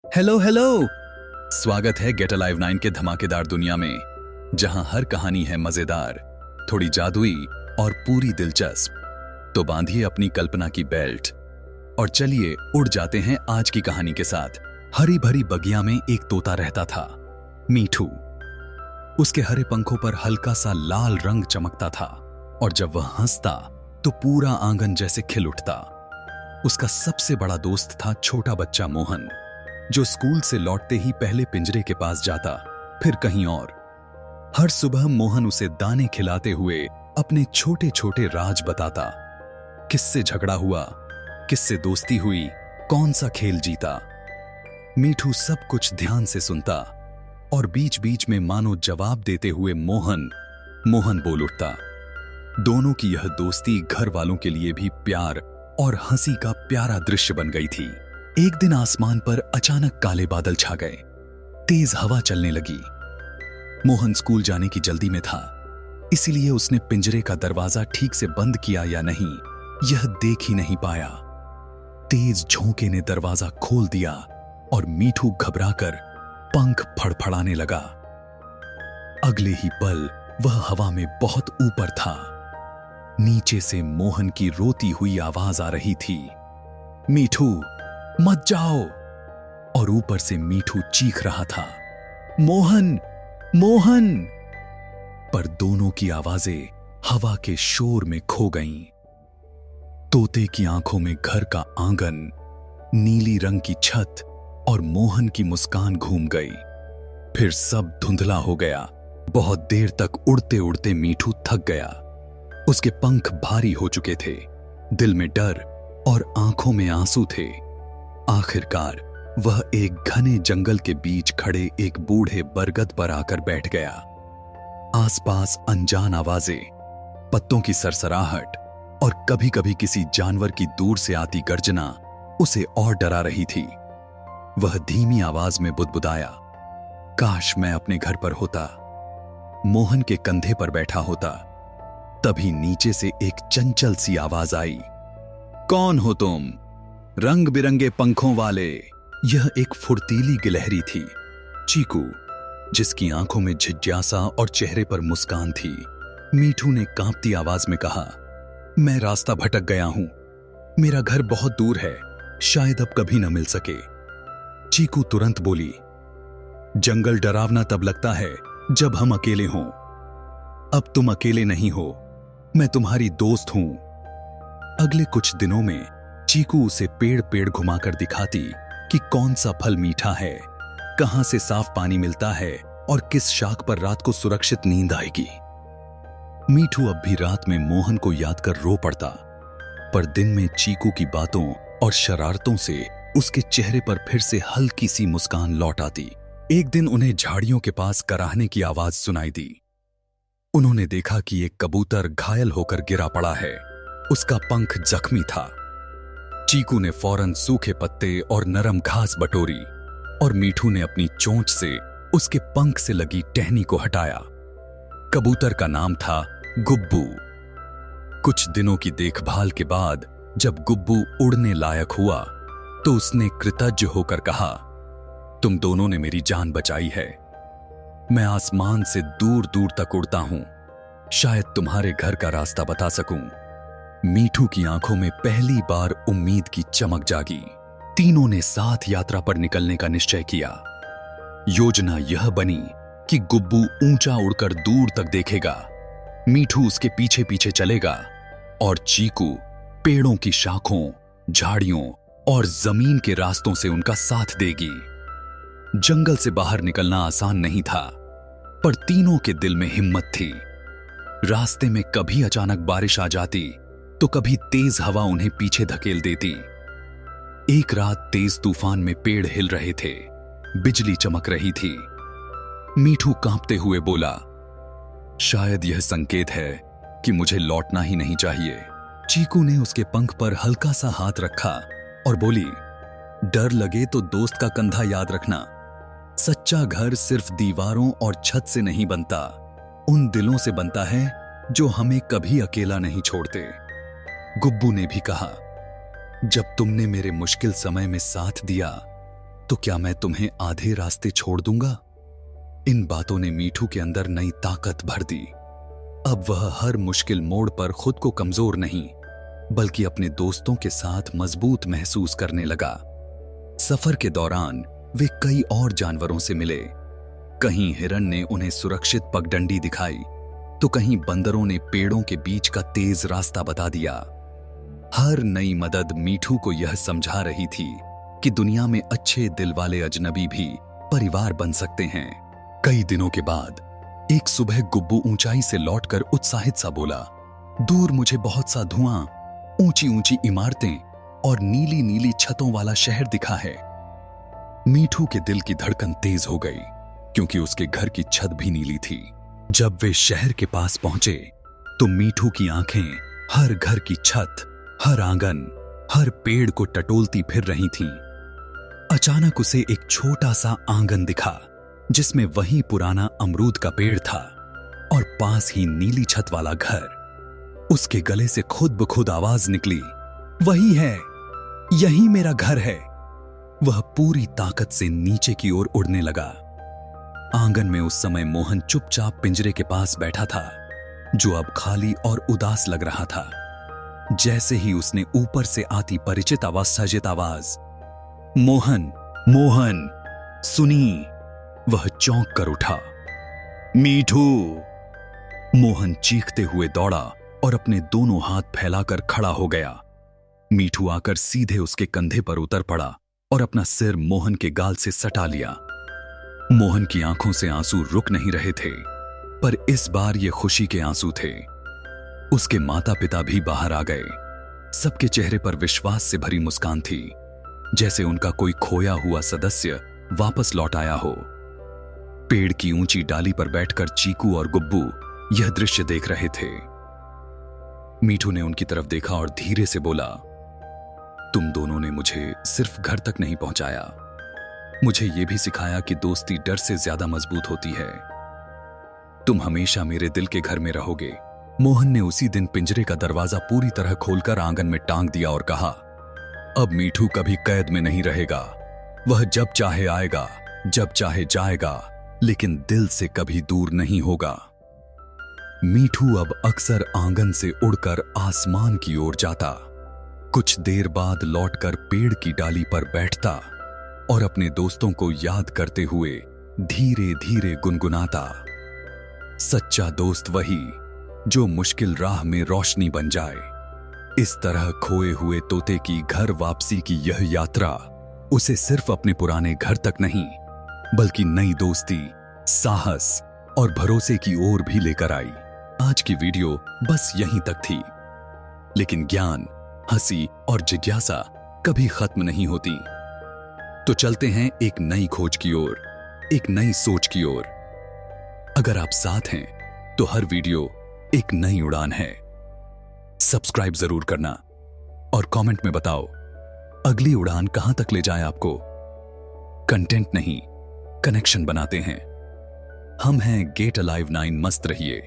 Hello hello. स्वागत है gate alive 9 के धमाकेदार दुनिया में, जहां हर कहानी है मजेदार, थोड़ी जादुई और पूरी दिलचस्प। तो बांधिए अपनी कल्पना की बेल्ट और चलिए उड़ जाते हैं आज की कहानी के साथ। हरी भरी बगिया में एक तोता रहता था, मीठू। उसके हरे पंखों पर हल्का सा लाल रंग चमकता था और जब वह हंसता तो पूरा आंगन जैसे खिल उठता। उसका सबसे बड़ा दोस्त था छोटा बच्चा मोहन, जो स्कूल से लौटते ही पहले पिंजरे के पास जाता, फिर कहीं और। हर सुबह मोहन उसे दाने खिलाते हुए अपने छोटे छोटे राज बताता। किससे झगड़ा हुआ, किससे दोस्ती हुई, कौन सा खेल जीता। मीठू सब कुछ ध्यान से सुनता और बीच बीच में मानो जवाब देते हुए मोहन मोहन बोल उठता। दोनों की यह दोस्ती घर वालों के लिए भी प्यार और हंसी का प्यारा दृश्य बन गई थी। एक दिन आसमान पर अचानक काले बादल छा गए, तेज हवा चलने लगी। मोहन स्कूल जाने की जल्दी में था, इसीलिए उसने पिंजरे का दरवाजा ठीक से बंद किया या नहीं, यह देख ही नहीं पाया। तेज झोंके ने दरवाजा खोल दिया और मीठू घबराकर पंख फड़फड़ाने लगा। अगले ही पल वह हवा में बहुत ऊपर था। नीचे से मोहन की रोती हुई आवाज आ रही थी, मीठू मत जाओ। और ऊपर से मीठू चीख रहा था, मोहन मोहन। पर दोनों की आवाजें हवा के शोर में खो गईं। तोते की आंखों में घर का आंगन, नीली रंग की छत और मोहन की मुस्कान घूम गई। फिर सब धुंधला हो गया। बहुत देर तक उड़ते उड़ते मीठू थक गया। उसके पंख भारी हो चुके थे, दिल में डर और आंखों में आंसू थे। आखिरकार वह एक घने जंगल के बीच खड़े एक बूढ़े बरगद पर आकर बैठ गया। आसपास अनजान आवाजें, पत्तों की सरसराहट और कभी कभी किसी जानवर की दूर से आती गर्जना उसे और डरा रही थी। वह धीमी आवाज में बुदबुदाया, काश मैं अपने घर पर होता, मोहन के कंधे पर बैठा होता। तभी नीचे से एक चंचल सी आवाज आई, कौन हो तुम, रंग बिरंगे पंखों वाले। यह एक फुर्तीली गिलहरी थी, चीकू, जिसकी आंखों में जिज्ञासा और चेहरे पर मुस्कान थी। मीठू ने कांपती आवाज में कहा, मैं रास्ता भटक गया हूं, मेरा घर बहुत दूर है, शायद अब कभी न मिल सके। चीकू तुरंत बोली, जंगल डरावना तब लगता है जब हम अकेले हों। अब तुम अकेले नहीं हो, मैं तुम्हारी दोस्त हूं। अगले कुछ दिनों में चीकू उसे पेड़ पेड़ घुमाकर दिखाती कि कौन सा फल मीठा है, कहां से साफ पानी मिलता है और किस शाख पर रात को सुरक्षित नींद आएगी। मीठू अब भी रात में मोहन को याद कर रो पड़ता, पर दिन में चीकू की बातों और शरारतों से उसके चेहरे पर फिर से हल्की सी मुस्कान लौट आती। एक दिन उन्हें झाड़ियों के पास कराहने की आवाज सुनाई दी। उन्होंने देखा कि एक कबूतर घायल होकर गिरा पड़ा है, उसका पंख जख्मी था। चीकू ने फौरन सूखे पत्ते और नरम घास बटोरी और मीठू ने अपनी चोंच से उसके पंख से लगी टहनी को हटाया। कबूतर का नाम था गुब्बू। कुछ दिनों की देखभाल के बाद जब गुब्बू उड़ने लायक हुआ तो उसने कृतज्ञ होकर कहा, तुम दोनों ने मेरी जान बचाई है। मैं आसमान से दूर दूर तक उड़ता हूं, शायद तुम्हारे घर का रास्ता बता सकूं। मीठू की आंखों में पहली बार उम्मीद की चमक जागी। तीनों ने साथ यात्रा पर निकलने का निश्चय किया। योजना यह बनी कि गुब्बू ऊंचा उड़कर दूर तक देखेगा, मीठू उसके पीछे पीछे चलेगा और चीकू पेड़ों की शाखों, झाड़ियों और जमीन के रास्तों से उनका साथ देगी। जंगल से बाहर निकलना आसान नहीं था, पर तीनों के दिल में हिम्मत थी। रास्ते में कभी अचानक बारिश आ जाती तो कभी तेज हवा उन्हें पीछे धकेल देती। एक रात तेज तूफान में पेड़ हिल रहे थे, बिजली चमक रही थी। मीठू कांपते हुए बोला, शायद यह संकेत है कि मुझे लौटना ही नहीं चाहिए। चीकू ने उसके पंख पर हल्का सा हाथ रखा और बोली, डर लगे तो दोस्त का कंधा याद रखना। सच्चा घर सिर्फ दीवारों और छत से नहीं बनता, उन दिलों से बनता है जो हमें कभी अकेला नहीं छोड़ते। गुब्बू ने भी कहा, जब तुमने मेरे मुश्किल समय में साथ दिया तो क्या मैं तुम्हें आधे रास्ते छोड़ दूंगा? इन बातों ने मीठू के अंदर नई ताकत भर दी। अब वह हर मुश्किल मोड़ पर खुद को कमजोर नहीं, बल्कि अपने दोस्तों के साथ मजबूत महसूस करने लगा। सफर के दौरान वे कई और जानवरों से मिले। कहीं हिरन ने उन्हें सुरक्षित पगडंडी दिखाई, तो कहीं बंदरों ने पेड़ों के बीच का तेज रास्ता बता दिया। हर नई मदद मीठू को यह समझा रही थी कि दुनिया में अच्छे दिल वाले अजनबी भी परिवार बन सकते हैं। कई दिनों के बाद एक सुबह गुब्बू ऊंचाई से लौटकर उत्साहित सा बोला, दूर मुझे बहुत सा धुआं, ऊंची ऊंची इमारतें और नीली नीली छतों वाला शहर दिखा है। मीठू के दिल की धड़कन तेज हो गई, क्योंकि उसके घर की छत भी नीली थी। जब वे शहर के पास पहुंचे तो मीठू की आंखें हर घर की छत, हर आंगन, हर पेड़ को टटोलती फिर रही थीं। अचानक उसे एक छोटा सा आंगन दिखा, जिसमें वही पुराना अमरूद का पेड़ था और पास ही नीली छत वाला घर। उसके गले से खुद ब खुद आवाज निकली, वही है, यही मेरा घर है। वह पूरी ताकत से नीचे की ओर उड़ने लगा। आंगन में उस समय मोहन चुपचाप पिंजरे के पास बैठा था, जो अब खाली और उदास लग रहा था। जैसे ही उसने ऊपर से आती परिचित आवाज, सजित आवाज, मोहन, मोहन, सुनी, वह चौंक कर उठा। मीठू! मोहन चीखते हुए दौड़ा और अपने दोनों हाथ फैलाकर खड़ा हो गया। मीठू आकर सीधे उसके कंधे पर उतर पड़ा और अपना सिर मोहन के गाल से सटा लिया। मोहन की आंखों से आंसू रुक नहीं रहे थे, पर इस बार ये खुशी के आंसू थे। उसके माता पिता भी बाहर आ गए। सबके चेहरे पर विश्वास से भरी मुस्कान थी, जैसे उनका कोई खोया हुआ सदस्य वापस लौट आया हो। पेड़ की ऊंची डाली पर बैठकर चीकू और गुब्बू यह दृश्य देख रहे थे। मीठू ने उनकी तरफ देखा और धीरे से बोला, तुम दोनों ने मुझे सिर्फ घर तक नहीं पहुंचाया, मुझे यह भी सिखाया कि दोस्ती डर से ज्यादा मजबूत होती है। तुम हमेशा मेरे दिल के घर में रहोगे। मोहन ने उसी दिन पिंजरे का दरवाजा पूरी तरह खोलकर आंगन में टांग दिया और कहा, अब मीठू कभी कैद में नहीं रहेगा। वह जब चाहे आएगा, जब चाहे जाएगा, लेकिन दिल से कभी दूर नहीं होगा। मीठू अब अक्सर आंगन से उड़कर आसमान की ओर जाता, कुछ देर बाद लौटकर पेड़ की डाली पर बैठता और अपने दोस्तों को याद करते हुए धीरे धीरे गुनगुनाता, सच्चा दोस्त वही जो मुश्किल राह में रोशनी बन जाए। इस तरह खोए हुए तोते की घर वापसी की यह यात्रा उसे सिर्फ अपने पुराने घर तक नहीं, बल्कि नई दोस्ती, साहस और भरोसे की ओर भी लेकर आई। आज की वीडियो बस यहीं तक थी, लेकिन ज्ञान, हंसी और जिज्ञासा कभी खत्म नहीं होती। तो चलते हैं एक नई खोज की ओर, एक नई सोच की ओर। अगर आप साथ हैं तो हर वीडियो एक नई उड़ान है। सब्सक्राइब जरूर करना और कमेंट में बताओ अगली उड़ान कहां तक ले जाए आपको। कंटेंट नहीं, कनेक्शन बनाते हैं। हम हैं गेट अलाइव 9। मस्त रहिए।